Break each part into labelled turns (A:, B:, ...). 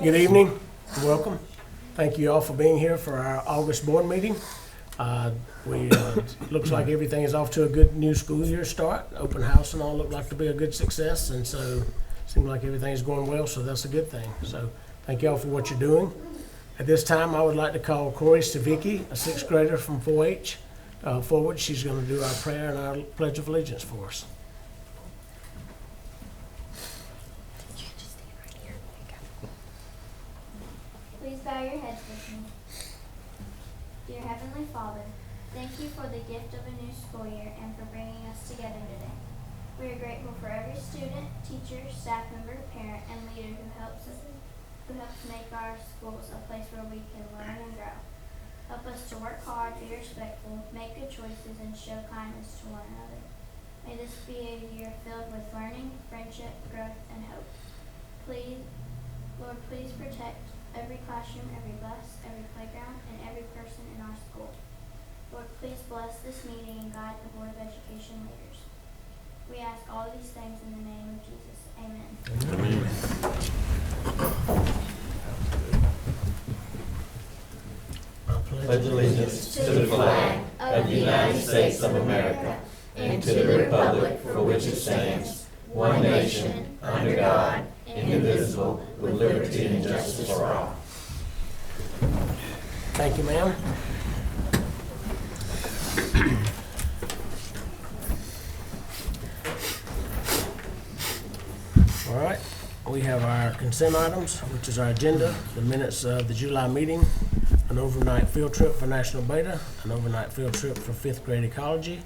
A: Good evening, welcome. Thank you all for being here for our August board meeting. Looks like everything is off to a good new school year start. Open house and all look like to be a good success, and so seems like everything is going well, so that's a good thing. So thank you all for what you're doing. At this time, I would like to call Corey Savicki, a sixth grader from 4-H, forward. She's going to do our prayer and our Pledge of Allegiance for us.
B: Please bow your heads with me. Dear Heavenly Father, thank you for the gift of a new school year and for bringing us together today. We are grateful for every student, teacher, staff member, parent, and leader who helps make our schools a place where we can learn and grow. Help us to work hard, be respectful, make good choices, and show kindness to one another. May this be a year filled with learning, friendship, growth, and hope. Lord, please protect every classroom, every bus, every playground, and every person in our school. Lord, please bless this meeting and guide the Board of Education leaders. We ask all of these things in the name of Jesus. Amen.
C: Pledge allegiance to the flag of the United States of America and to the republic for which it stands, one nation, under God, indivisible, with liberty and justice for all.
A: Thank you, ma'am. All right, we have our consent items, which is our agenda, the minutes of the July meeting, an overnight field trip for National Beta, an overnight field trip for fifth grade ecology,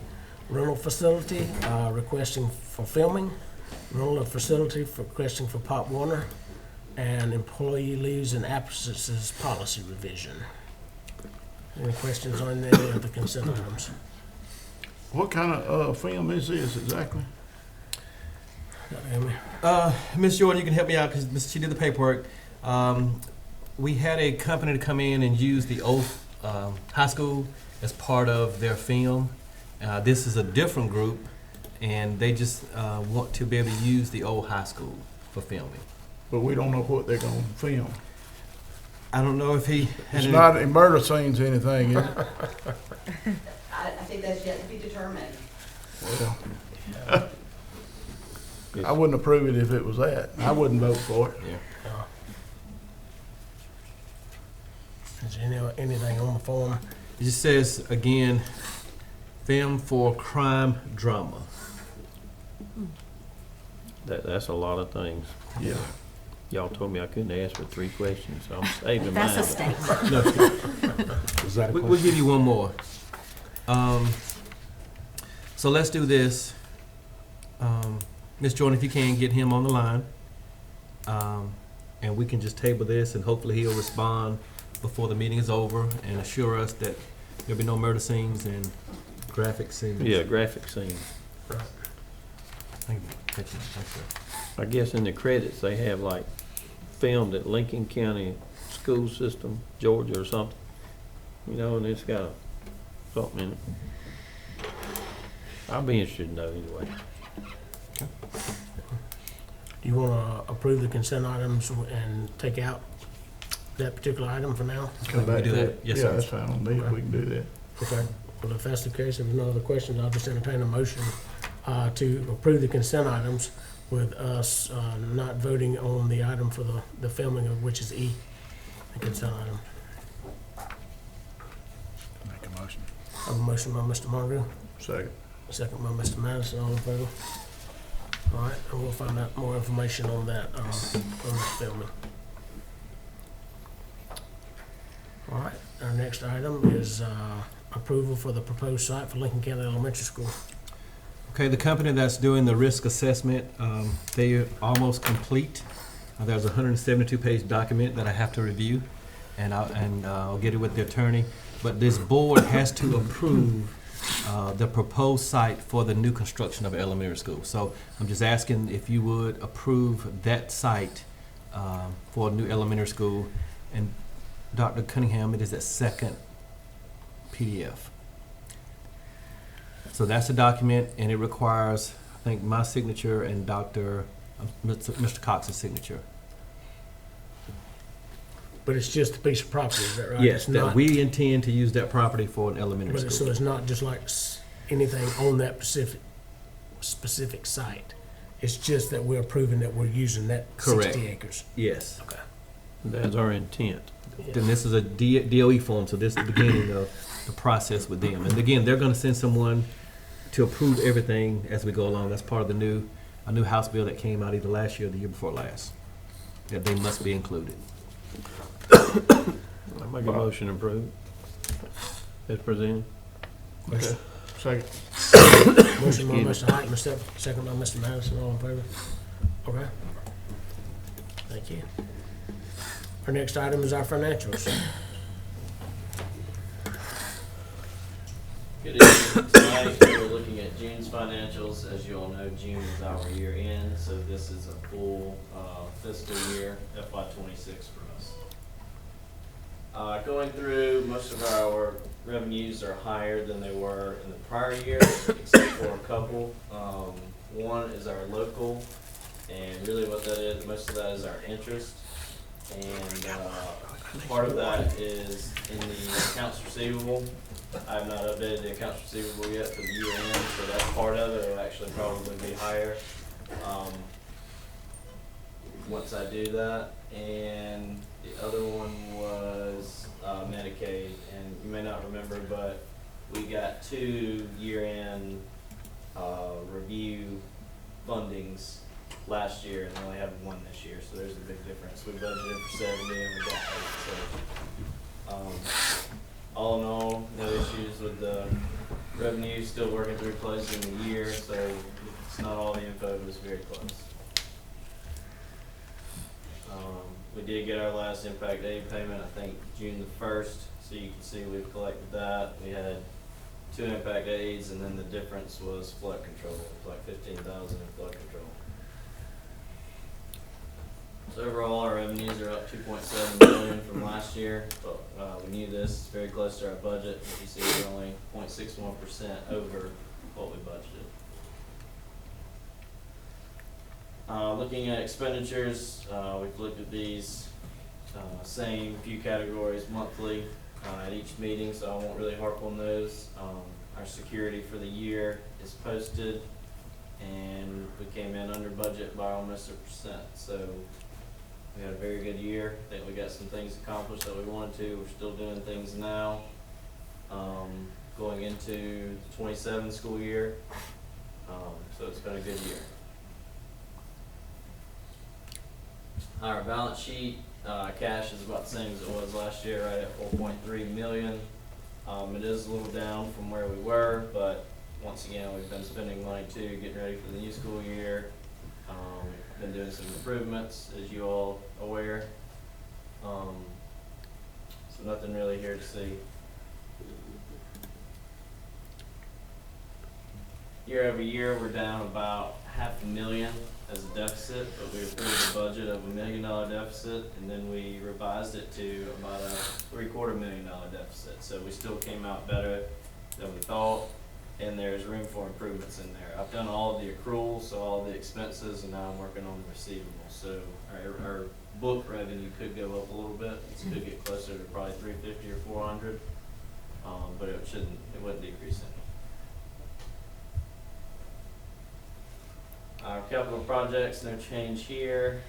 A: rental facility requesting for filming, rental facility for requesting for Pop Warner, and employee leaves and absences policy revision. Any questions on any of the consent items?
D: What kind of film is this exactly?
A: Dr. Henry?
E: Ms. Jordan, you can help me out because she did the paperwork. We had a company to come in and use the old high school as part of their film. This is a different group, and they just want to be able to use the old high school for filming.
D: But we don't know what they're gonna film.
E: I don't know if he had
D: It's
E: any.
D: not in murder scenes or anything, is it?
F: I think that's yet to be determined.
D: Well, I wouldn't approve it if it was that. I wouldn't vote for it.
A: Is there anything on the form?
E: It just says, again, film for crime drama.
C: That's a lot of things.
D: Yeah.
C: Y'all told me I couldn't ask for 3 questions, so I'm saving
F: That's
C: mine.
F: a statement.
E: No,
A: Is that a
E: we'll give you one more. So let's do this. Ms. Jordan, if you can, get him on the line. And we can just table this, and hopefully he'll respond before the meeting is over and assure us that there'll be no murder scenes and graphic scenes.
C: Yeah, graphic scene.
E: Thank you. Thank you.
C: I guess in the credits, they have like filmed at Lincoln County School System, Georgia or something. You know, and it's got something in it. I'll be interested to know either way.
A: Do you want to approve the consent items and take out that particular item for now?
D: Come back
E: do
D: to
E: that.
D: it.
E: Yes,
D: Yeah,
E: sir.
D: that's fine on me if we can do that.
A: Okay. Well, if that's the case, if there's no other questions, I'll just entertain a motion to approve the consent items with us not voting on the item for the filming of which is E, the consent item.
D: Make a motion.
A: I have a motion by Mr. Monroe,
D: Second.
A: second by Mr. Madison, all in favor? All right, and we'll find out more information on that, on the filming. All right, our next item is approval for the proposed site for Lincoln County Elementary School.
E: Okay, the company that's doing the risk assessment, they are almost complete. There's a 172-page document that I have to review, and I'll get it with the attorney. But this board has to approve the proposed site for the new construction of elementary school. So I'm just asking if you would approve that site for a new elementary school. And Dr. Cunningham, it is that second PDF. So that's the document, and it requires, I think, my signature and Mr. Cox's signature.
A: But it's just a piece of property, is that right?
E: Yes,
A: It's
E: that
A: not-
E: we intend to use that property for an elementary
A: But so
E: school.
A: it's not just like anything on that specific site. It's just that we're proving that we're using that
E: Correct.
A: 60 acres.
E: Yes.
A: Okay.
C: That's our intent.
E: Then this is a DOE form, so this is the beginning of the process with them. And again, they're gonna send someone to approve everything as we go along. That's part of a new House bill that came out either last year or the year before last, that they must be included.
C: I make a motion to approve. As presented.
D: Okay. Second.
A: Motion by Mr. Height, second by Mr. Madison, all in favor? Okay. Thank you. Our next item is our financials.
G: Good evening. Tonight, we're looking at June's financials. As you all know, June is our year end, so this is a full fiscal year, FY '26 for us. Going through, most of our revenues are higher than they were in the prior year, except for a couple. One is our local, and really what that is, most of that is our interest. And part of that is in the accounts receivable. I have not updated the accounts receivable yet for the year end, so that's part of it. It'll actually probably be higher once I do that. And the other one was Medicaid, and you may not remember, but we got 2 year-end review fundings last year, and we only have 1 this year, so there's a big difference. We budgeted for 70 and we got 8, so all in all, no issues with the revenue, still working through closing the year, so it's not all the info, but it's very close. We did get our last impact aid payment, I think June the 1st, so you can see we've collected that. We had 2 impact aids, and then the difference was flood control. It was like $15,000 in flood control. So overall, our revenues are up 2.7 million from last year, but we knew this, it's very close to our budget. As you see, we're only 0.61% over what we budgeted. Looking at expenditures, we've looked at these same few categories monthly at each meeting, so I won't really harp on those. Our security for the year is posted, and we came in under budget by almost 1%. So we had a very good year. I think we got some things accomplished that we wanted to. We're still doing things now. Going into the 27 school year, so it's been a good year. Our balance sheet, cash is about the same as it was last year, right at 4.3 million. It is a little down from where we were, but once again, we've been spending money too, getting ready for the new school year. Been doing some improvements, as you all aware. So nothing really here to see. Year over year, we're down about $500,000 as a deficit, but we approved a budget of $1 million deficit, and then we revised it to about a $750,000 deficit. So we still came out better than we thought, and there's room for improvements in there. I've done all of the accruals, so all of the expenses, and now I'm working on the receivables. So our book revenue could go up a little bit. It could get closer to probably 350 or 400, but it wouldn't decrease any. Our capital projects, no change here.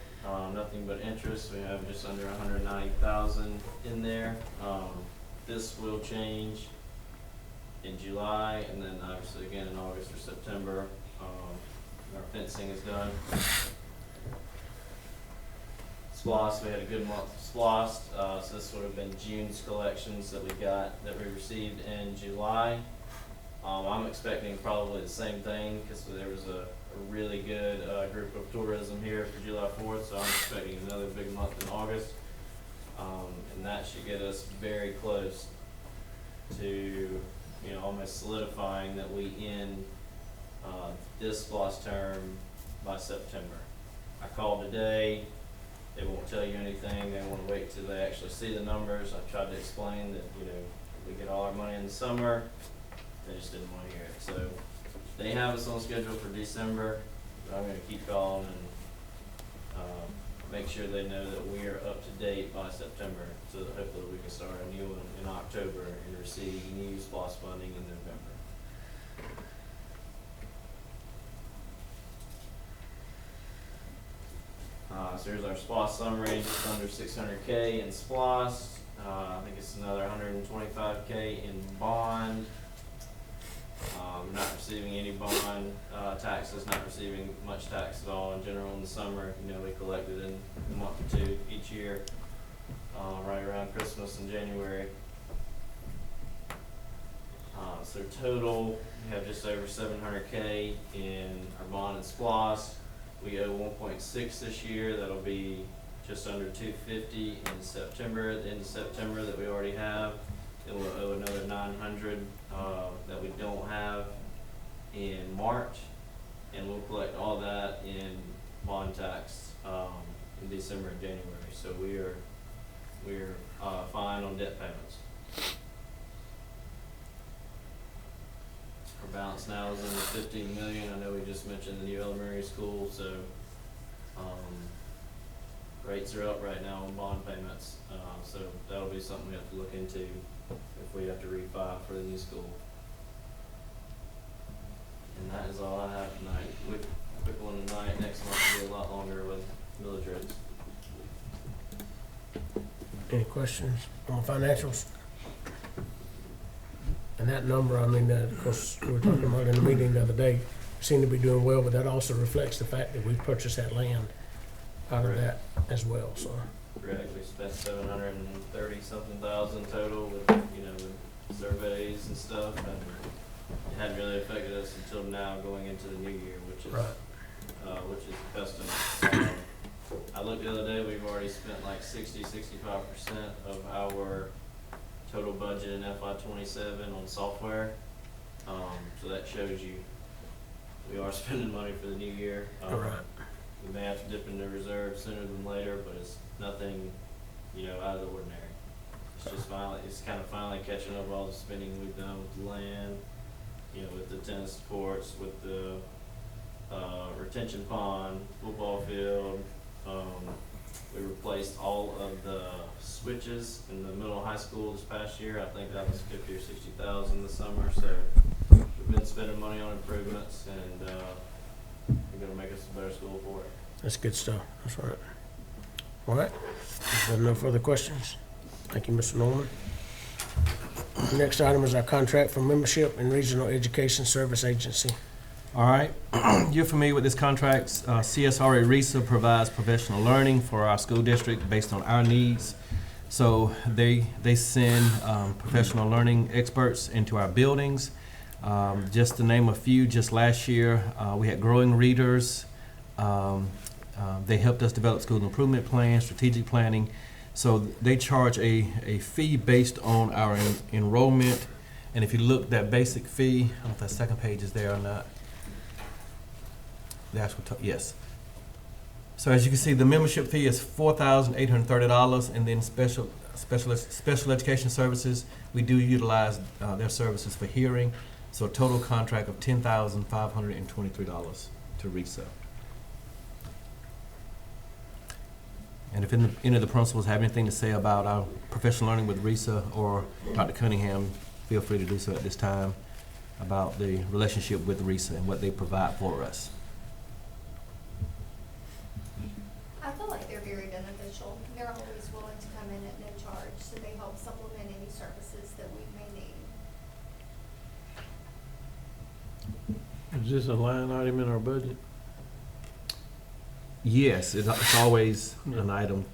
G: Nothing but interest. We have just under 190,000 in there. This will change in July, and then obviously again in August or September. Our fencing is done. SPLOST, we had a good month of SPLOST, so this would have been June's collections that we received in July. I'm expecting probably the same thing because there was a really good group of tourism here for July 4th, so I'm expecting another big month in August, and that should get us very close to almost solidifying that we end this SPLOST term by September. I called today. They won't tell you anything. They want to wait till they actually see the numbers. I tried to explain that we get all our money in the summer. They just didn't want to hear it. So they have us on schedule for December, but I'm going to keep calling and make sure they know that we are up to date by September, so that hopefully we can start a new one in October and receive new SPOS funding in November. So here's our SPOS summary, just under 600K in SPOS. I think it's another 125K in bond. Not receiving any bond taxes, not receiving much tax at all in general in the summer. You know, we collected in a month or two each year, right around Christmas in January. So total, we have just over 700K in our bond and SPOS. We owe 1.6 this year. That'll be just under 250 in September, at the end of September, that we already have. Then we'll owe another 900 that we don't have in March, and we'll collect all that in bond tax in December and January. So we're fine on debt payments. Our balance now is under 15 million. I know we just mentioned the new elementary school, so rates are up right now on bond payments. So that'll be something we have to look into if we have to refi for the new school. And that is all I have tonight. Quick one tonight. Next month will be a lot longer with millage rates.
A: Any questions on financials? And that number, I mean, of course, we were talking about in the meeting the other day, seem to be doing well, but that also reflects the fact that we purchased that land out of that as well, so.
G: Correct. We spent 730-something thousand total with, with surveys and stuff, and it hadn't really affected us until now going into the new year, which is custom. I looked the other day, we've already spent like 65% of our total budget in FY27 on software. So that shows you we are spending money for the new year. We may have to dip into reserve sooner than later, but it's nothing, out of the ordinary. It's kind of finally catching up all the spending we've done with the land, with the tennis courts, with the retention pond, football field. We replaced all of the switches in the middle high school this past year. I think that was 50 or 60,000 this summer. So we've been spending money on improvements, and we're going to make us a better school for it.
A: That's good stuff. That's right. All right. If there are no further questions, thank you, Mr. Norman. The next item is our contract for membership in Regional Education Service Agency.
E: All right, you're familiar with this contract. CSRA RESA provides professional learning for our school district based on our needs. So they send professional learning experts into our buildings. Just to name a few, just last year we had growing readers. They helped us develop school improvement plans, strategic planning. So they charge a fee based on our enrollment. And if you look, that basic fee, I don't know if that second page is there or not. The actual, yes. So as you can see, the membership fee is $4,830, and then special education services, we do utilize their services for hearing. So a total contract of $10,523 to RESA. And if any of the principals have anything to say about our professional learning with RESA or Dr. Cunningham, feel free to do so at this time about the relationship with RESA and what they provide for us.
H: I feel like they're very beneficial. They're always willing to come in at no charge, so they help supplement any services that we may need.
C: Is this a line item in our budget?
E: Yes, it's always an item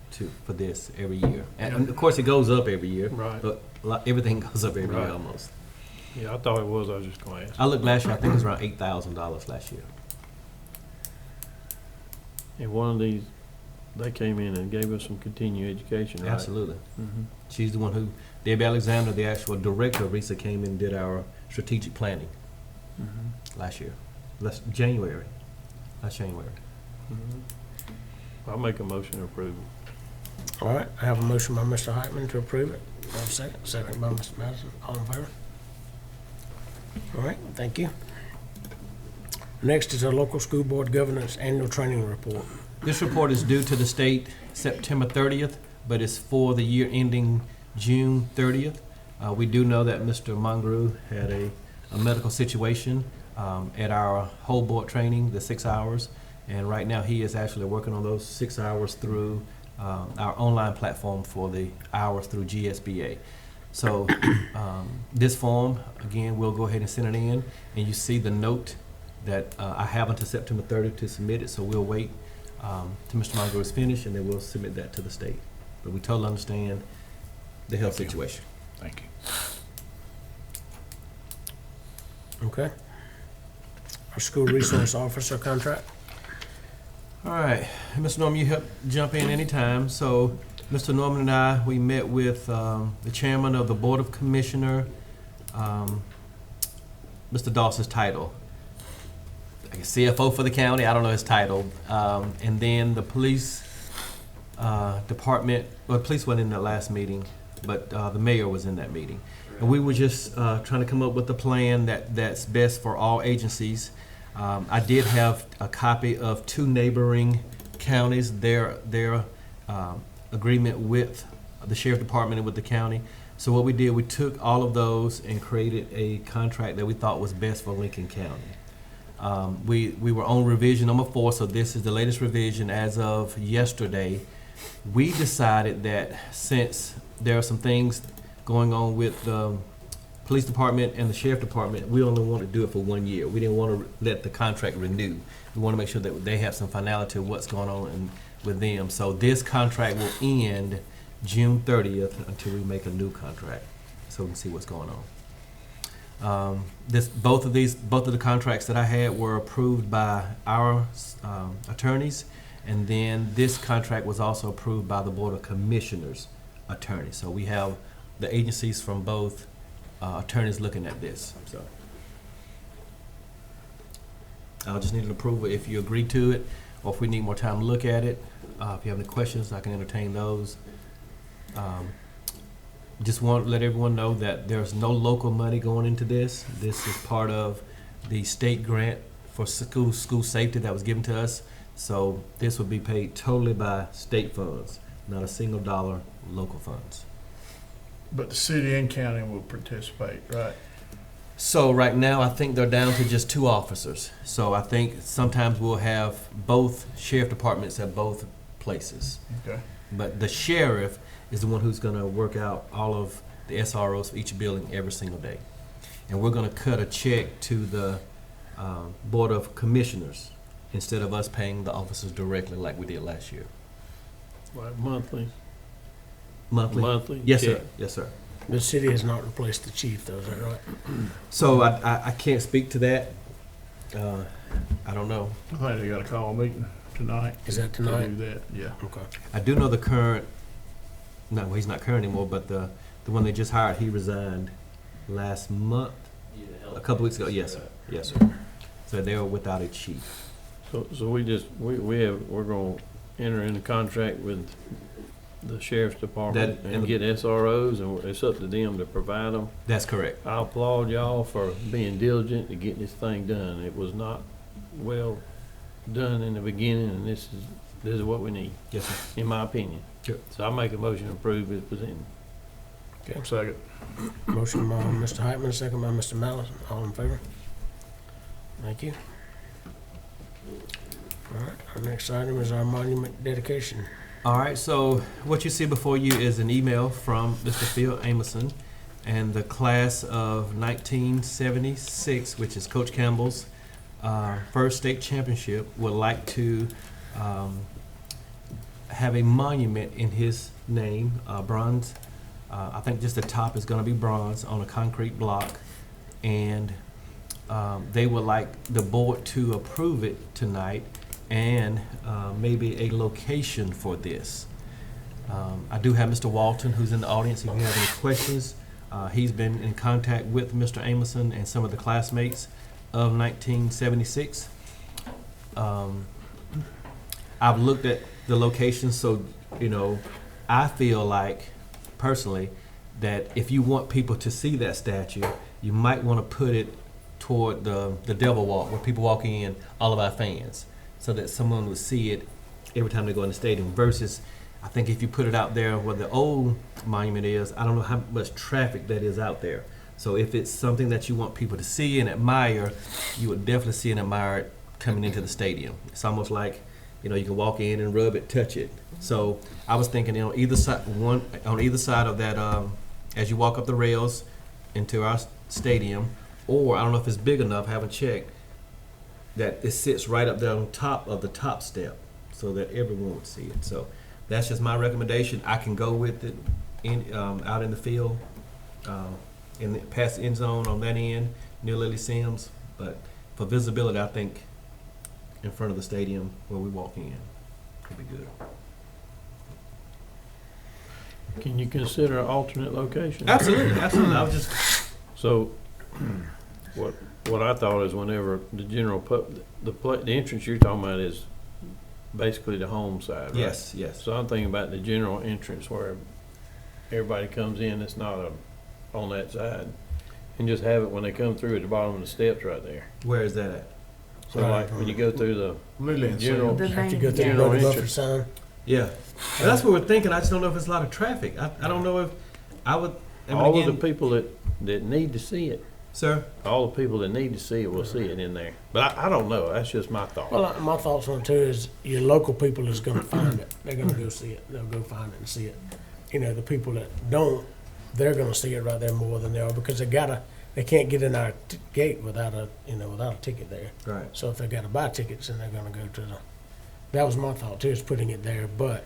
E: for this every year. And of course, it goes up every year.
C: Right.
E: But everything goes up every year
C: Right.
E: almost.
C: Yeah, I thought it was. I was just going to ask.
E: I looked last year, I think it was around $8,000 last year.
C: And one of these, they came in and gave us some continuing education, right?
E: Absolutely.
C: Mm-hmm.
E: She's the one who, Debbie Alexander, the actual director of RESA, came in and did our strategic planning
C: Mm-hmm.
E: last year. Last January.
C: Mm-hmm. I'll make a motion to approve it.
A: All right, I have a motion by Mr. Heitman to approve it. I have a second. Second by Mr. Madison. All in favor? All right, thank you. Next is our local school board governance annual training report.
E: This report is due to the state September 30th, but it's for the year ending June 30th. We do know that Mr. Mongrue had a medical situation at our whole board training, the 6 hours, and right now he is actually working on those 6 hours through our online platform for the hours through GSBA. So this form, again, we'll go ahead and send it in, and you see the note that I have until September 30th to submit it, so we'll wait till Mr. Mongrue is finished, and then we'll submit that to the state. But we totally understand the health situation.
D: Thank you.
A: Okay. Our school resource officer contract.
E: All right, Mr. Norman, you help jump in anytime. So, Mr. Norman and I, we met with the chairman of the Board of Commissioner, Mr. Dawson's title. I guess CFO for the county, I don't know his title. And then the police department, well, the police wasn't in that last meeting, but the mayor was in that meeting. And we were just trying to come up with a plan that's best for all agencies. I did have a copy of 2 neighboring counties, their agreement with the sheriff department and with the county. So what we did, we took all of those and created a contract that we thought was best for Lincoln County. We were on revision number 4, so this is the latest revision as of yesterday. We decided that since there are some things going on with the police department and the sheriff department, we only want to do it for 1 year. We didn't want to let the contract renew. We want to make sure that they have some finality of what's going on with them. So this contract will end June 30th until we make a new contract, so we can see what's going on. Both of the contracts that I had were approved by our attorneys, and then this contract was also approved by the Board of Commissioners attorney. So we have the agencies from both attorneys looking at this. So I'll just need an approval if you agree to it, or if we need more time to look at it. If you have any questions, I can entertain those. Just want to let everyone know that there's no local money going into this. This is part of the state grant for school safety that was given to us. So this will be paid totally by state funds, not a single dollar local funds.
D: But the city and county will participate, right?
E: So right now, I think they're down to just 2 officers. So I think sometimes we'll have both sheriff departments at both places.
D: Okay.
E: But the sheriff is the one who's going to work out all of the SROs for each building every single day. And we're going to cut a check to the Board of Commissioners instead of us paying the officers directly like we did last year.
C: Like monthly?
E: Monthly? Yes,
C: check.
E: sir. Yes, sir.
A: The city has not replaced the chief, though, is that right?
E: So I can't speak to that. I don't know.
D: I think they got a call meeting tonight.
A: Is that
D: To
A: tonight?
D: do that, yeah.
A: Okay.
E: I do know the current, no, he's not current anymore, but the one they just hired, he resigned last month, a couple weeks ago. Yes, sir. Yes, sir. So they were without a chief.
C: So we're gonna enter in a contract with the sheriff's department
E: That-
C: and get SROs, and it's up to them to provide them.
E: That's correct.
C: I applaud y'all for being diligent to get this thing done. It was not well done in the beginning, and this is what we need,
E: Yes, sir.
C: in my opinion.
E: Sure.
C: So I make a motion to approve as presented.
D: Second.
A: Motion by Mr. Heitman, second by Mr. Mallon. All in favor? Thank you. All right, our next item is our monument dedication.
E: All right, so what you see before you is an email from Mr. Phil Amerson and the class of 1976, which is Coach Campbell's first state championship, would like to have a monument in his name, bronze. I think just the top is going to be bronze on a concrete block, and they would like the board to approve it tonight, and maybe a location for this. I do have Mr. Walton, who's in the audience, if you have any questions. He's been in contact with Mr. Amerson and some of the classmates of 1976. I've looked at the location, so, you know, I feel like, personally, that if you want people to see that statue, you might want to put it toward the Devil Walk, where people walk in, all of our fans, so that someone would see it every time they go in the stadium versus, I think if you put it out there where the old monument is, I don't know how much traffic that is out there. So if it's something that you want people to see and admire, you would definitely see and admire it coming into the stadium. It's almost like, you know, you can walk in and rub it, touch it. So I was thinking, on either side, on either side of that, as you walk up the rails into our stadium, or I don't know if it's big enough, I haven't checked, that it sits right up there on top of the top step so that everyone would see it. So that's just my recommendation. I can go with it out in the field, past the end zone on that end, near Lily Sims. But for visibility, I think in front of the stadium where we walk in would be good.
C: Can you consider an alternate location?
E: Absolutely, absolutely. I was just,
C: So, what I thought is whenever the general the entrance you're talking about is basically the home side, right?
E: yes, yes.
C: So I'm thinking about the general entrance where everybody comes in that's not on that side, and just have it when they come through at the bottom of the steps right there.
E: Where is that at?
C: So like when you go through the
D: Lily and
C: general,
D: Sam.
A: Have to go through the
C: General
A: Buddy Buffer
C: entrance.
A: sign.
E: Yeah. And that's what we're thinking. I just don't know if it's a lot of traffic. I don't know if I would. I mean,
C: all of
E: again,
C: the people that need to see it,
E: sir.
C: all the people that need to see it will see it in there. But I don't know. That's just my thought.
A: Well, my thoughts on it too is your local people is gonna find it. They're gonna go see it. They'll go find it and see it. You know, the people that don't, they're gonna see it right there more than they are because they can't get in our gate without a ticket there.
E: Right.
A: So if they gotta buy tickets, then they're gonna go to the, that was my thought too, is putting it there, but,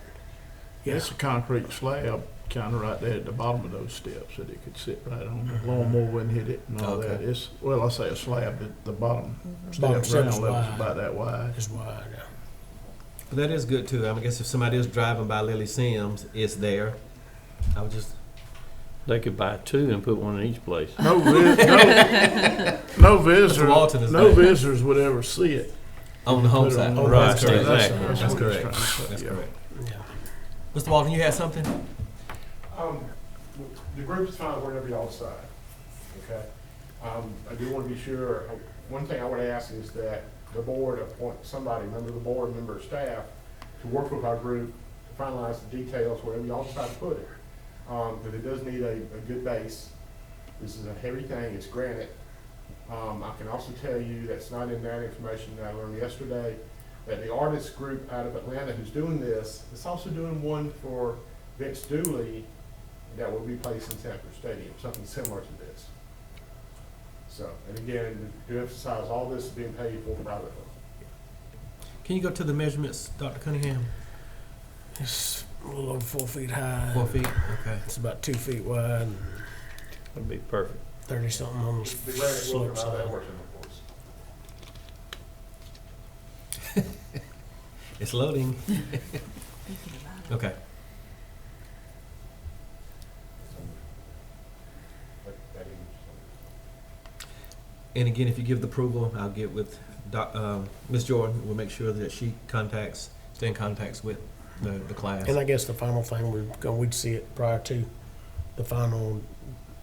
A: yeah.
D: It's a concrete slab kind of right there at the bottom of those steps that it could sit right on. The lawnmower wouldn't hit it and all
E: Okay.
D: that. It's, well, I say a slab, but the bottom
A: Bottom
D: step
A: step's
D: ground level's
A: wide.
D: about that wide.
A: It's wide, yeah.
E: But that is good too. I mean, I guess if somebody is driving by Lily Sims, it's there. I would just.
C: They could buy two and put one in each place.
D: No visitors,
E: Walton is
D: no
E: there.
D: visitors would ever see it.
E: On the home
D: Put it
E: side.
D: on the
A: Oh,
E: Right,
A: that's
E: correct.
A: correct.
E: Exactly.
D: That's
E: That's
D: what it's
E: correct.
D: trying to say,
E: That's
D: yeah.
E: correct.
A: Yeah.
E: Mr. Walton, you had something?
I: The group's fine wherever y'all decide, okay? I do want to be sure, one thing I would ask is that the board appoint somebody, member of the board, member of staff, to work with our group to finalize the details wherever y'all decide to put it. But it does need a good base. This is a heavy thing, it's granite. I can also tell you that's not in that information that I learned yesterday, that the artist group out of Atlanta who's doing this, is also doing one for Vince Dooley that will be placed in Sanford Stadium, something similar to this. So, and again, to emphasize, all this is being paid for privately.
E: Can you go to the measurements, Dr. Cunningham?
A: It's a little over 4 feet high.
E: 4 feet? Okay.
A: It's about 2 feet wide and
C: That'd be perfect.
A: 30 something on the
I: The granite will
A: slope
I: come out of that
A: side.
I: working reports.
E: It's loading. Okay.
I: That is-
E: And again, if you give the approval, I'll get with Ms. Jordan. We'll make sure that she stay in contacts with the class.
A: And I guess the final thing, we'd see it prior to the final,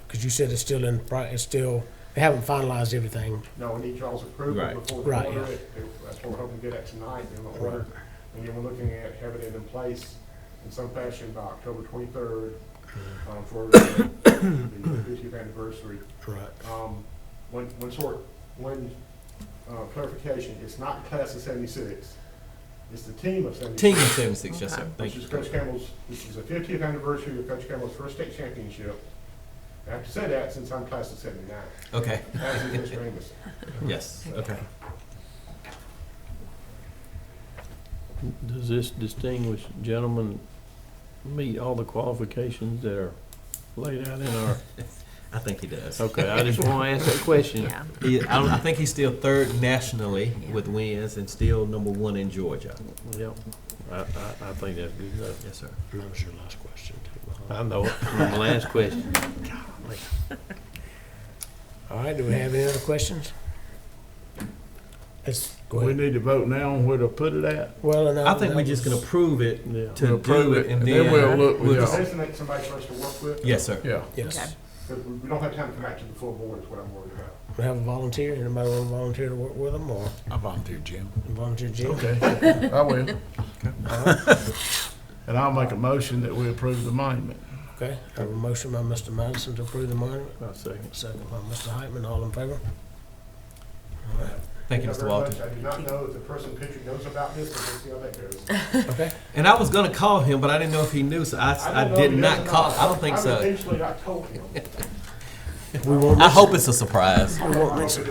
A: because you said it's still they haven't finalized everything.
I: No, we need y'all's approval
E: Right.
I: before we
A: Right,
I: order
A: yeah.
I: it. That's what we're hoping to get at tonight, and we'll order. And then we're looking at having it in place in some fashion by October 23rd, for the 50th anniversary.
A: Right.
I: One clarification, it's not class of 76, it's the team of 76.
E: Team of 76, yes, sir.
I: Which
E: Thank you.
I: is Coach Campbell's, this is the 50th anniversary of Coach Campbell's first state championship. I have to say that since I'm class of 79,
E: Okay.
I: as is Mr. Amos.
E: Yes, okay.
C: Does this distinguished gentleman meet all the qualifications that are laid out in our?
E: I think he does.
C: Okay, I just want to ask that question.
J: Yeah.
E: I think he's still third nationally with wins and still number one in Georgia.
C: Yep, I think that's good enough.
E: Yes, sir.
A: That was your last question too.
C: I know it. My last question.
A: All right, do we have any other questions? Let's go
D: We
A: ahead.
D: need to vote now on where to put it at.
A: Well, and
E: I think we're just gonna approve it
C: Yeah.
E: to
D: We'll approve
E: do
D: it,
E: it and
D: and then
E: then
D: we'll look with
E: we'll
D: y'all.
E: just-
I: Designate somebody for us to work with.
E: Yes, sir.
D: Yeah.
A: Yes.
J: Okay.
I: Because we don't have time to come back to the full board is what I'm worried about.
A: We have a volunteer. Anybody want to volunteer to work with them, or
D: I volunteer, Jim.
A: volunteer Jim?
D: Okay, I will. And I'll make a motion that we approve the monument.
A: Okay, I have a motion by Mr. Madison to approve the monument,
C: I'll second.
A: second by Mr. Heitman, all in favor? All right,
E: Thank you,
I: Thank
E: Mr.
I: very
E: Walton.
I: much. I did not know that the person pictured knows about this, but we'll see how that goes.
A: okay.
E: And I was gonna call him, but I didn't know if he knew, so I
I: don't know
E: did
I: if he
E: not
I: does or
E: call. I don't think
I: I
E: so.
I: intentionally not told him.
A: We won't
E: I
A: miss
E: hope it's a surprise.
A: We won't miss it.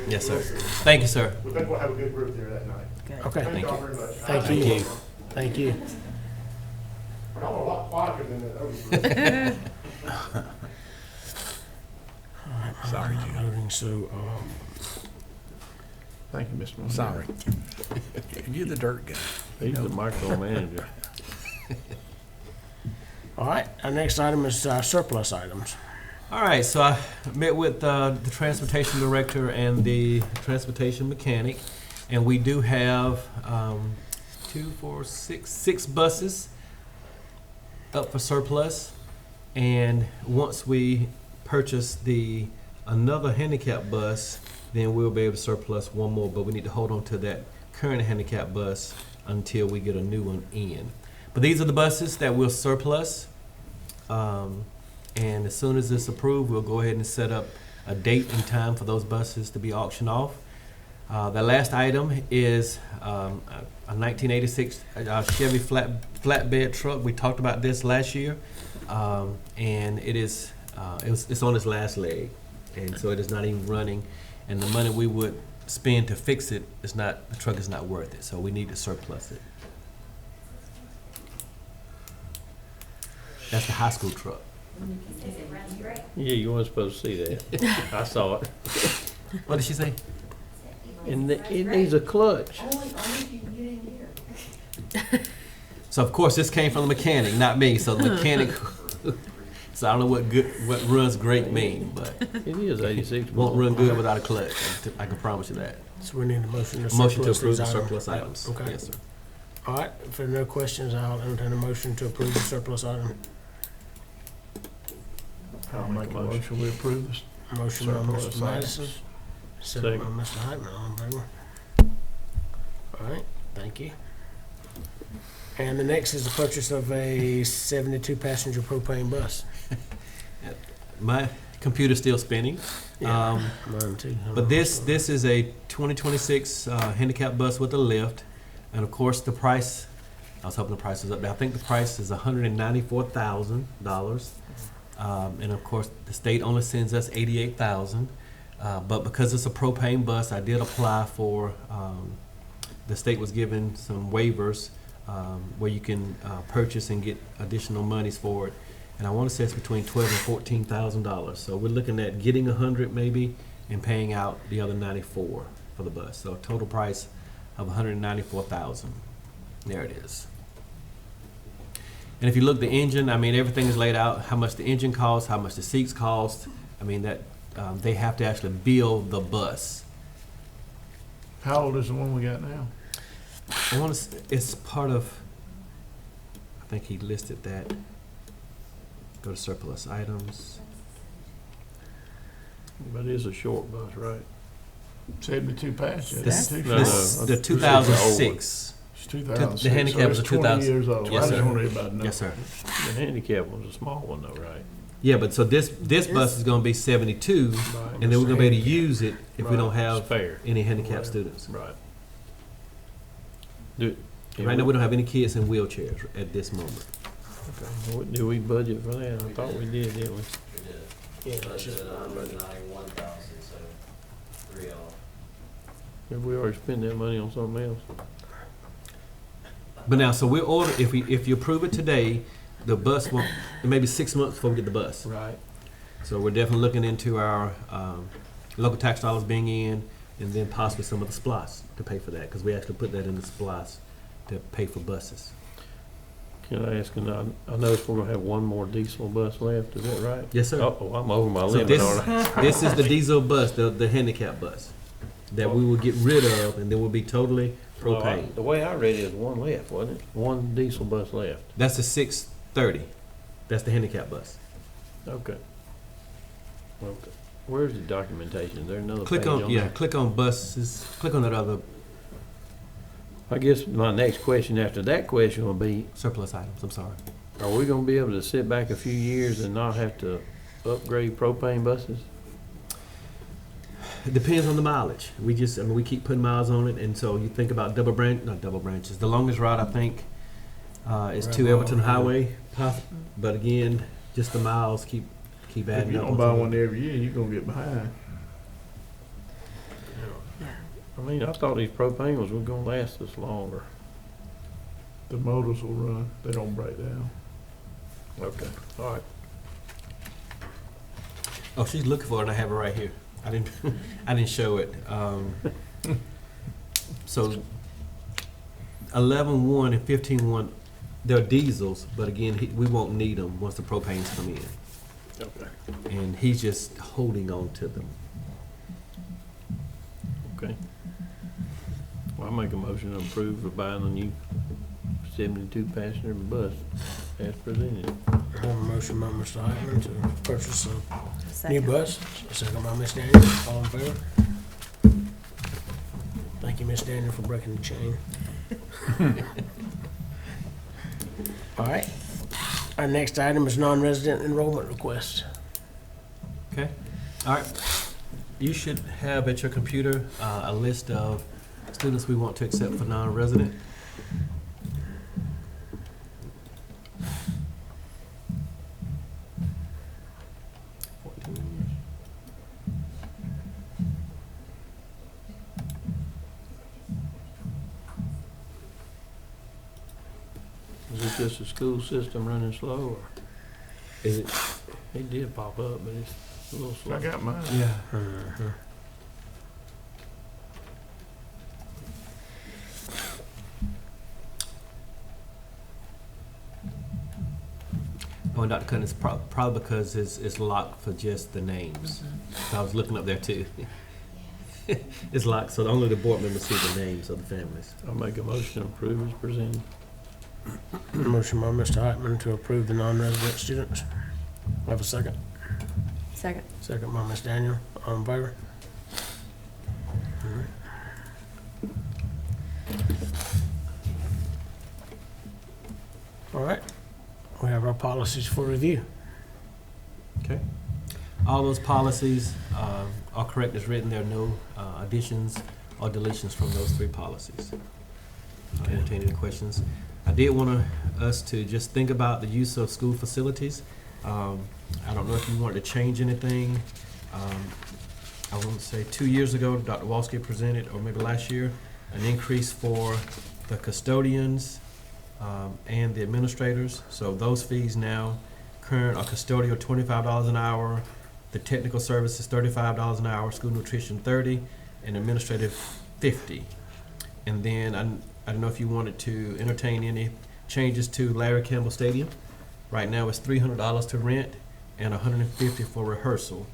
E: Yes, sir. Thank you, sir.
I: We think we'll have a good group there that night.
A: Okay,
I: Thank
E: Thank
I: y'all
E: you.
I: very much.
A: Thank you. Thank you.
I: Y'all are a lot quieter than the other group.
A: Sorry, Jim. So,
D: Thank you, Mr. Moore. Sorry. You're the dirt guy.
C: He's the micromanager.
A: all right, our next item is surplus items.
E: All right, so I met with the transportation director and the transportation mechanic, and we do have 6 buses up for surplus. And once we purchase another handicap bus, then we'll be able to surplus one more. But we need to hold on to that current handicap bus until we get a new one in. But these are the buses that we'll surplus. And as soon as it's approved, we'll go ahead and set up a date and time for those buses to be auctioned off. The last item is a 1986 Chevy flatbed truck. We talked about this last year, and it's on its last leg, and so it is not even running. And the money we would spend to fix it the truck is not worth it. So we need to surplus it. That's the high school truck.
C: Yeah, you weren't supposed to see that. I saw it.
E: What did she say?
C: And it needs a clutch.
F: Only if you can get in here.
E: So of course this came from the mechanic, not me. So the mechanic. So I don't know what runs great mean, but
C: It is 86.
E: won't run good without a clutch. I can promise you that.
A: So we need a motion to
E: Motion to
A: surplus
E: approve
A: these
E: the
A: items.
E: surplus items.
A: Okay.
E: Yes, sir.
A: All right, if there are no questions, I'll entertain a motion to approve the surplus item.
D: I'll make a motion, we approve this.
A: Motion by
D: Surplus
A: Mr.
D: items.
A: Madison, second by
C: Second.
A: Mr. Heitman, all in favor? All right, thank you. And the next is the purchase of a 72-passenger propane bus.
E: My computer's still spinning.
A: Yeah, mine too.
E: But this is a 2026 handicap bus with a lift, and of course the price. I was hoping the price was up there. I think the price is $194,000, and of course the state only sends us $88,000. But because it's a propane bus, I did apply for. The state was given some waivers where you can purchase and get additional monies for it. And I want to say it's between $12,000 and $14,000. So we're looking at getting 100 maybe and paying out the other 94 for the bus. So a total price of $194,000. There it is. And if you look the engine, I mean everything is laid out. How much the engine costs, how much the seats cost. I mean that they have to actually build the bus.
D: How old is the one we got now?
E: I want to. It's part of. I think he listed that. Go to surplus items.
C: But it's a short bus, right?
D: 72 passengers.
E: This,
C: No,
E: this
C: no,
E: the
C: this is the
E: 2006.
D: It's 2006.
E: The handicap is
D: so
E: a
D: it's 20
E: 2000.
D: years old.
E: Yes,
D: I
E: sir.
D: just wondering about that.
E: Yes, sir.
C: The handicap one's a small one though, right?
E: Yeah, but so this bus is going to be 72, and then we're going to be able to use it if we don't have
C: Spare.
E: any handicapped
C: Right.
E: students.
C: Right.
E: Right now, we don't have any kids in wheelchairs at this moment.
C: Okay. Do we budget for that? I thought we did, didn't we?
G: We did.
A: Yeah,
G: Budgeted 191,000, so 3 off.
C: Have we already spent that money on something else?
E: But now, so we'll order if you approve it today, the bus will it may be 6 months before we get the bus.
C: Right.
E: So we're definitely looking into our local tax dollars being in, and then possibly some of the SPLOST to pay for that, because we actually put that in the SPLOST to pay for buses.
C: Can I ask, I noticed we're gonna have one more diesel bus left, is that right?
E: Yes, sir.
C: Oh, I'm over my
E: So
C: limit, aren't I?
E: this is the diesel bus, the handicap bus, that we will get rid of, and then will be totally propane.
C: The way I read it is one left, wasn't it? One diesel bus left.
E: That's the 630. That's the handicap bus.
C: Okay. Okay. Where's the documentation? Is there another page
E: Click
C: on
E: on, yeah,
C: there?
E: click on buses, click on that other
C: I guess my next question after that question will be,
E: surplus items, I'm sorry.
C: are we gonna be able to sit back a few years and not have to upgrade propane buses?
E: It depends on the mileage. We just, I mean, we keep putting miles on it, and so you think about not double branches. The longest route, I think, is to
A: Red
E: Everton
A: Ball,
E: Highway, but again, just the miles keep
D: If
E: adding
D: you
E: up.
D: don't buy one every year, you're gonna get behind.
C: I mean, I thought these propane ones were gonna last us longer.
D: The motors will run, they don't break down.
C: Okay, all right.
E: Oh, she's looking for it, and I have it right here. I didn't, I didn't show it. So 11.1 and 15.1, they're diesels, but again, we won't need them once the propanes come in.
C: Okay.
E: And he's just holding on to them.
C: Okay. Well, I make a motion to approve of buying the new 72 passenger bus as presented.
A: I have a motion by Mr. Heitman to purchase a new
J: Second.
A: bus. A second by Ms. Daniel. All in favor? Thank you, Ms. Daniel, for breaking the chain. All right. Our next item is non-resident enrollment request.
E: Okay. All right. You should have at your computer a list of students we want to accept for non-resident.
C: Is it just the school system running slow, or
E: Is it?
C: it did pop up, but it's a little slow?
D: I got mine.
E: Yeah. Oh, and Dr. Cutting, it's probably because it's locked for just the names. So I was looking up there too. It's locked, so only the board members see the names of the families.
C: I'll make a motion to approve as presented.
A: Motion by Mr. Heitman to approve the non-resident students. Have a second.
J: Second.
A: Second by Ms. Daniel. All in favor? All right. We have our policies for review.
E: Okay. All those policies are correct as written. There are no additions or deletions from those three policies. I'll entertain any questions. I did want us to just think about the use of school facilities. I don't know if you wanted to change anything. I want to say 2 years ago, Dr. Walski presented, or maybe last year, an increase for the custodians and the administrators. So those fees now, current are custodial $25 an hour, the technical services $35 an hour, school nutrition $30, and administrative $50. And then I don't know if you wanted to entertain any changes to Larry Campbell Stadium. Right now it's $300 to rent and $150 for rehearsal.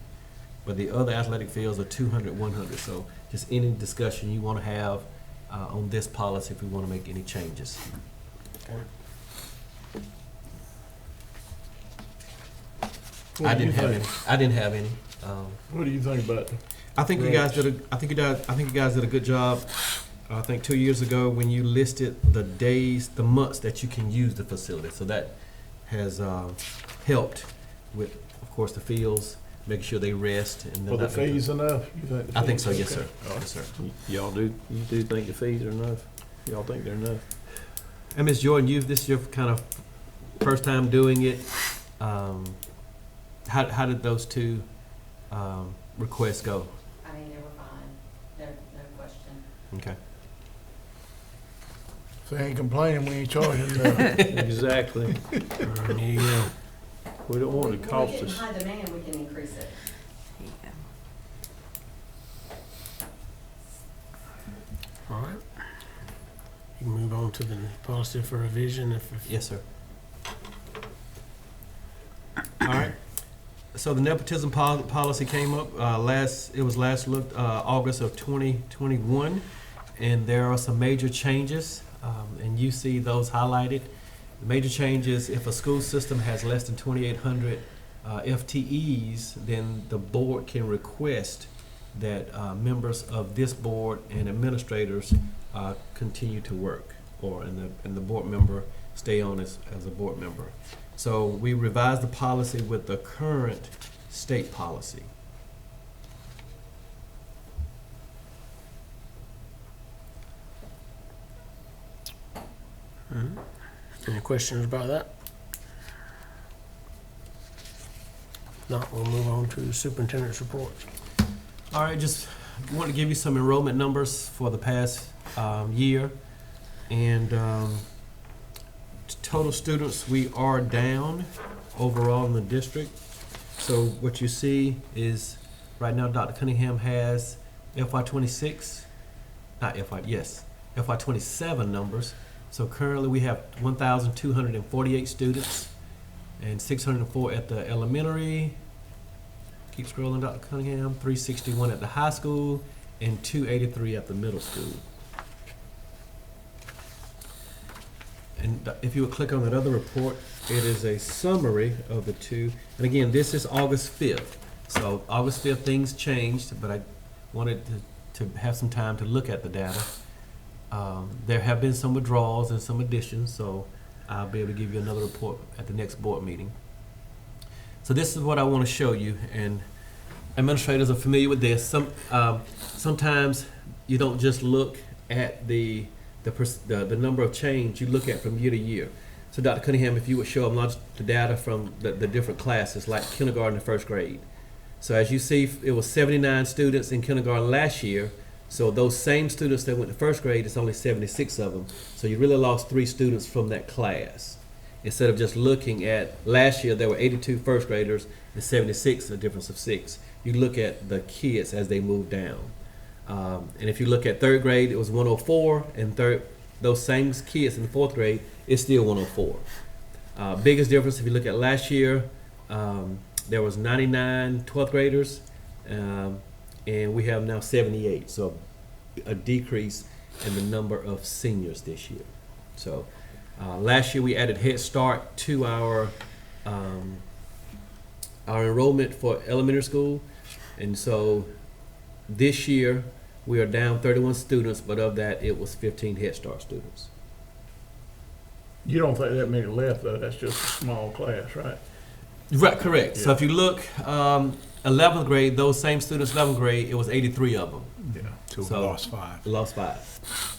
E: But the other athletic fields are $200, $100. So just any discussion you want to have on this policy if we want to make any changes. I didn't have any.
D: What do you think about the
E: I think you guys did a good job. I think 2 years ago when you listed the days, the months that you can use the facility. So that has helped with, of course, the fields, making sure they rest. And
D: well, the
E: not make
D: fees enough? You think the
E: I think
D: fees-
E: so, yes,
D: okay.
E: sir. Yes, sir.
C: You do think the fees are enough? Y'all think they're enough?
E: And Ms. Jordan, this is your kind of first time doing it. How did those two requests go?
F: I mean, they were fine, no question.
E: Okay.
D: If they ain't complaining, we ain't charging nothing.
C: Exactly.
A: There you go.
C: We don't want it to cost
F: When we
C: us.
F: get in high demand, we can increase it.
A: All right. You can move on to the policy for revision if
E: Yes, sir. All right. So the nepotism policy came up it was last looked August of 2021, and there are some major changes, and you see those highlighted. The major changes: if a school system has less than 2,800 FTEs, then the board can request that members of this board and administrators continue to work, and the board member stay on as a board member. So we revised the policy with the current state policy.
A: Any questions about that? No, we'll move on to the superintendent's report.
E: All right, just want to give you some enrollment numbers for the past year. And total students, we are down overall in the district. So what you see is right now Dr. Cunningham has FY26, FY27 numbers. So currently we have 1,248 students and 604 at the elementary. Keep scrolling, Dr. Cunningham. 361 at the high school and 283 at the middle school. And if you would click on that other report, it is a summary of the two. And again, this is August 5th. So August 5th, things changed, but I wanted to have some time to look at the data. There have been some withdrawals and some additions, so I'll be able to give you another report at the next board meeting. So this is what I want to show you, and administrators are familiar with this. Sometimes you don't just look at the number of change, you look at from year to year. So Dr. Cunningham, if you would show them the data from the different classes, like kindergarten and first grade. So as you see, it was 79 students in kindergarten last year. So those same students that went to first grade, it's only 76 of them. So you really lost 3 students from that class. Instead of just looking at last year, there were 82 first graders and 76, a difference of 6. You look at the kids as they move down. And if you look at third grade, it was 104, and those same kids in the fourth grade, it's still 104. Biggest difference, if you look at last year, there was 99 12th graders, and we have now 78. So a decrease in the number of seniors this year. So last year we added Head Start to our enrollment for elementary school, and so this year we are down 31 students, but of that it was 15 Head Start students.
D: You don't think that many left, though? That's just a small class, right?
E: Right, correct.
D: Yeah.
E: So if you look, 11th grade, those same students, 11th grade, it was 83 of them.
D: Yeah. So
E: So-
D: we lost 5.
E: Lost 5.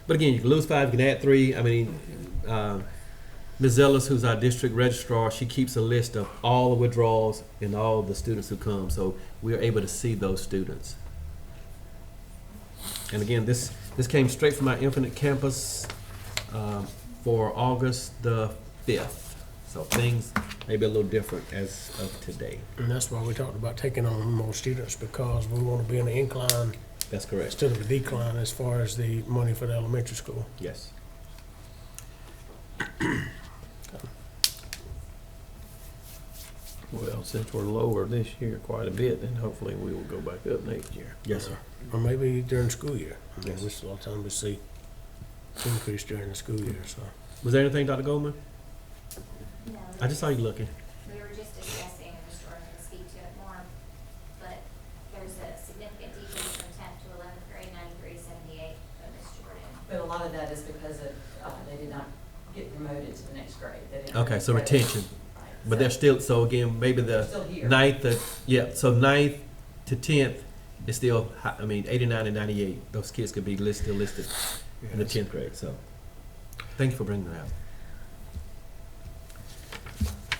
E: But again, you can lose 5, you can add 3. I mean, Ms. Ellis, who's our district registrar, she keeps a list of all the withdrawals and all the students who come. So we are able to see those students. And again, this came straight from our Infinite Campus for August the 5th. So things may be a little different as of today.
A: And that's why we talked about taking on more students, because we want to be in an incline
E: That's correct.
A: instead of a decline as far as the money for the elementary school.
E: Yes.
C: Well, since we're lower this year quite a bit, then hopefully we will go back up next year.
E: Yes, sir.
A: Or maybe during school year. I mean,
E: Yes.
A: this is a lot of time to see increase during the school year, so.
E: Was there anything, Dr. Goldman?
J: No,
E: I just saw you looking.
J: we were just discussing, Mr. Jordan can speak to it more, but there's a significant decrease from 10th to 11th grade, 93-78, but Mr. Jordan.
F: But a lot of that is because they did not get promoted to the next grade. They didn't
E: Okay, so
F: have credit.
E: retention.
F: Right.
E: But they're still, so again, maybe
F: They're
E: the
F: still here.
E: so 9th to 10th is still, 89 and 98. Those kids could be still listed in the 10th grade, so. Thank you for bringing that up.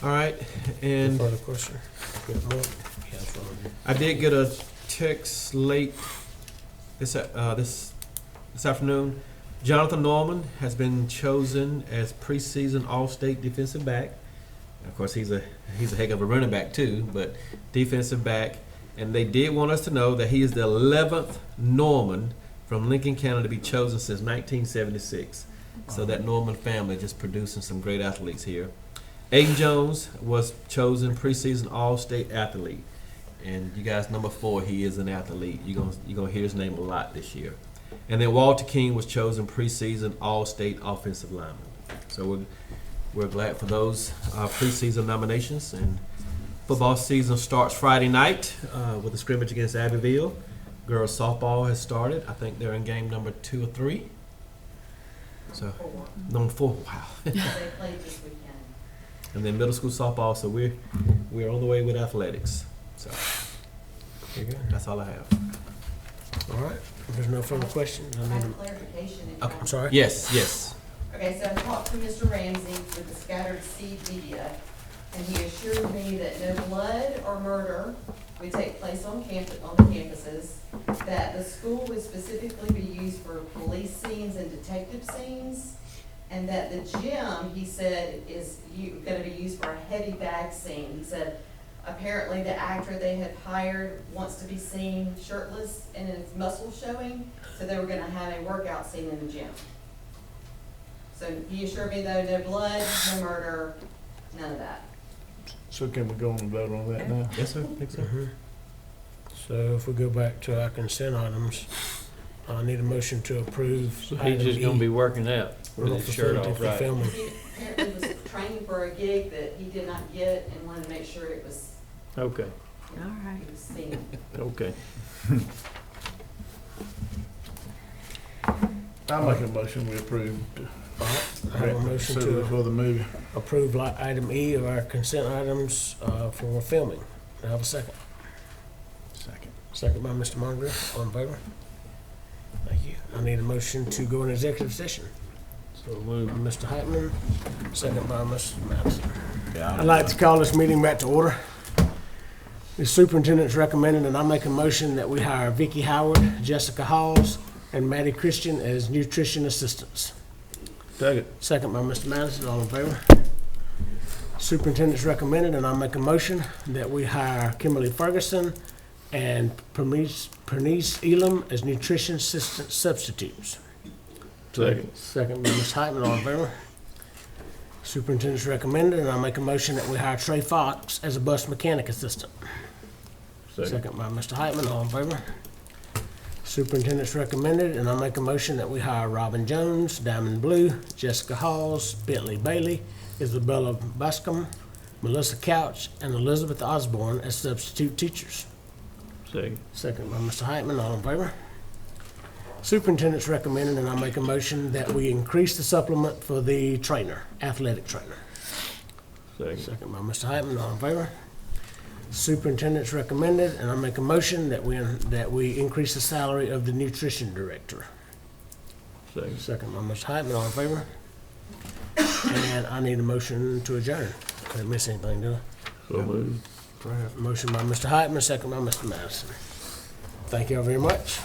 E: All right, and
A: Further question? Got more? Yeah, that's fine.
E: I did get a text late this afternoon. Jonathan Norman has been chosen as preseason All-State defensive back. Of course, he's a heck of a running back too, but defensive back. And they did want us to know that he is the 11th Norman from Lincoln County to be chosen since 1976. So that Norman family just producing some great athletes here. Aiden Jones was chosen preseason All-State athlete, and you guys, number 4, he is an athlete. You're gonna hear his name a lot this year. And then Walter King was chosen preseason All-State offensive lineman. So we're glad for those preseason nominations. And football season starts Friday night with a scrimmage against Abbeville. Girls softball has started. I think they're in game number 2 or 3. So, number 4. Wow.
F: They played this weekend.
E: And then middle school softball. So we're on the way with athletics. So
A: Very good.
E: that's all I have.
A: All right, if there's no further questions,
F: I
A: I
F: have
A: need
F: clarification. if
E: Okay.
F: y'all-
A: I'm sorry?
E: Yes.
F: Okay, so I talked to Mr. Ramsey with the Scattered Seed Media, and he assured me that no blood or murder would take place on the campuses, that the school would specifically be used for police scenes and detective scenes, and that the gym, he said, is gonna be used for a heavy bag scene. He said, apparently the actor they had hired wants to be seen shirtless and his muscles showing, so they were gonna have a workout scene in the gym. So he assured me though, no blood, no murder, none of that.
D: So can we go on and vote on that now?
E: Yes, sir. I think so.
A: Mhm. So if we go back to our consent items, I need a motion to approve.
C: So he's just gonna be working out with his shirt
A: Facility
C: off,
A: for
C: right?
A: filming.
F: He apparently was training for a gig that he did not get and wanted to make sure it was,
C: Okay,
F: it was seen.
C: okay.
D: I'll make a motion, we approve.
A: All right, I have a motion
D: Facility
A: to
D: for the movie.
A: approve item E of our consent items for filming. Do I have a second?
D: Second.
A: Second by Mr. Moncrief. All in favor? Thank you. I need a motion to go in executive session.
C: So
A: By
C: move.
A: Mr. Heitman, second by Mr. Madison. I'd like to call this meeting back to order. The superintendent's recommended, and I make a motion that we hire Vicki Howard, Jessica Halls, and Maddie Christian as nutrition assistants.
D: Second.
A: Second by Mr. Madison, all in favor? Superintendent's recommended, and I make a motion that we hire Kimberly Ferguson and Pernice Elam as nutrition assistant substitutes.
C: Second.
A: Second by Ms. Heitman, all in favor? Superintendent's recommended, and I make a motion that we hire Trey Fox as a bus mechanic assistant. Second by Mr. Heitman, all in favor? Superintendent's recommended, and I make a motion that we hire Robin Jones, Diamond Blue, Jessica Halls, Bentley Bailey, Isabella Bascom, Melissa Couch, and Elizabeth Osborne as substitute teachers.
C: Second.
A: Second by Mr. Heitman, all in favor? Superintendent's recommended, and I make a motion that we increase the supplement for the trainer, athletic trainer.
C: Second.
A: Second by Mr. Heitman, all in favor? Superintendent's recommended, and I make a motion that we increase the salary of the nutrition director.
C: Second.
A: Second by Mr. Heitman, all in favor? And I need a motion to adjourn. Didn't miss anything, did I?
C: So move.
A: Motion by Mr. Heitman, second by Mr. Madison. Thank you all very much.